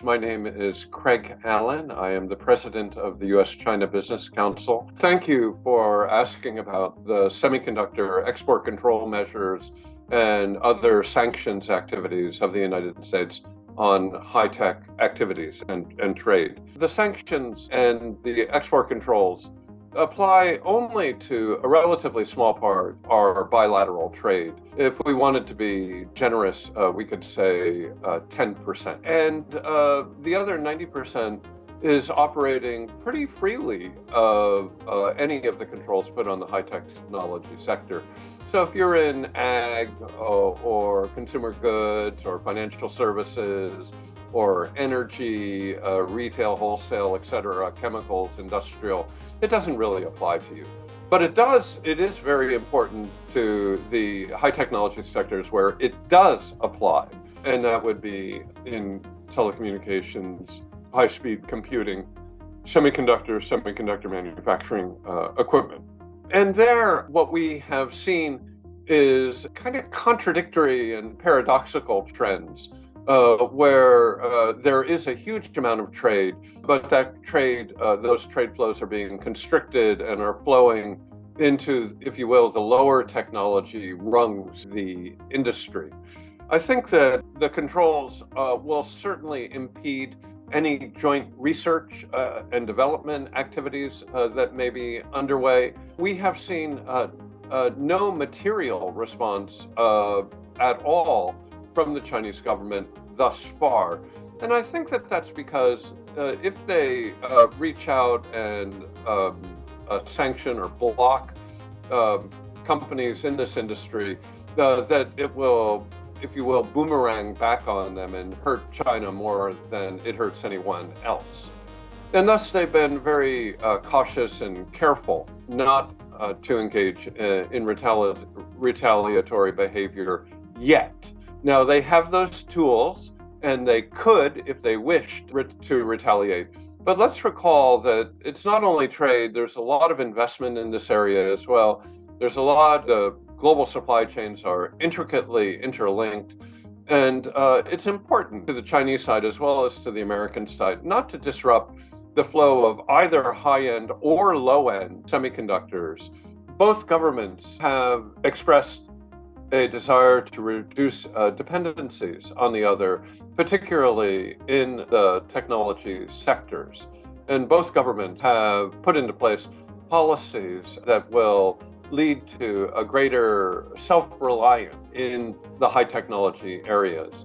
My name is Craig Allen. I am the president of the U.S. China Business Council. Thank you for asking about the semiconductor export control measures and other sanctions activities of the United States on high-tech activities and trade. The sanctions and the export controls apply only to a relatively small part our bilateral trade. If we wanted to be generous, we could say 10%. And the other 90% is operating pretty freely of any of the controls put on the high-tech technology sector. So if you're in ag or consumer goods or financial services or energy, retail, wholesale, et cetera, chemicals, industrial, it doesn't really apply to you. But it is very important to the high technology sectors where it does apply. And that would be in telecommunications, high-speed computing, semiconductor manufacturing equipment. And there, what we have seen is kind of contradictory and paradoxical trends where there is a huge amount of trade, but that trade, those trade flows are being constricted and are flowing into, if you will, the lower technology rungs, the industry. I think that the controls will certainly impede any joint research and development activities that may be underway. We have seen no material response at all from the Chinese government thus far. And I think that that's because if they reach out and sanction or block companies in this industry, that it will, if you will, boomerang back on them and hurt China more than it hurts anyone else. And thus they've been very cautious and careful not to engage in retaliatory behavior yet. Now, they have those tools, and they could, if they wished, to retaliate. But let's recall that it's not only trade, there's a lot of investment in this area as well. There's a lot, the global supply chains are intricately interlinked, and it's important to the Chinese side as well as to the American side not to disrupt the flow of either high-end or low-end semiconductors. Both governments have expressed a desire to reduce dependencies on the other, particularly in the technology sectors. And both governments have put into place policies that will lead to a greater self-reliance in the high technology areas.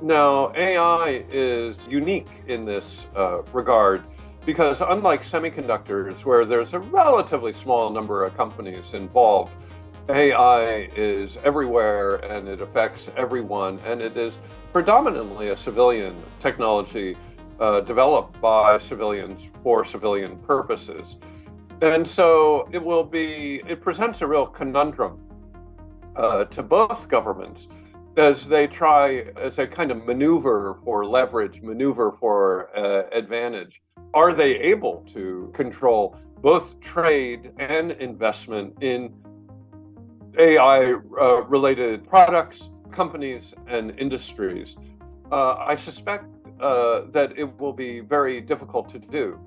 Now, AI is unique in this regard because unlike semiconductors, where there's a relatively small number of companies involved, AI is everywhere and it affects everyone, and it is predominantly a civilian technology developed by civilians for civilian purposes. And so it presents a real conundrum to both governments as they kind of maneuver for leverage, maneuver for advantage. Are they able to control both trade and investment in AI-related products, companies, and industries? I suspect that it will be very difficult to do.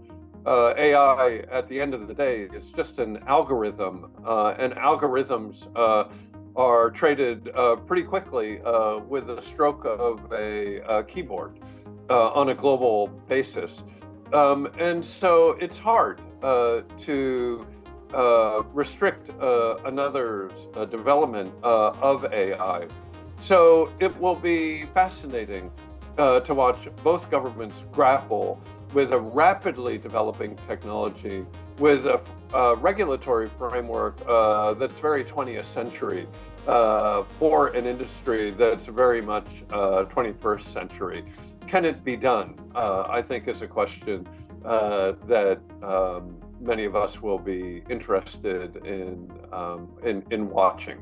AI, at the end of the day, is just an algorithm, and algorithms are traded pretty quickly with a stroke of a keyboard on a global basis. And so it's hard to restrict another's development of AI. So it will be fascinating to watch both governments grapple with a rapidly developing technology, with a regulatory framework that's very 20th century for an industry that's very much 21st century. Can it be done? I think is a question that many of us will be interested in watching.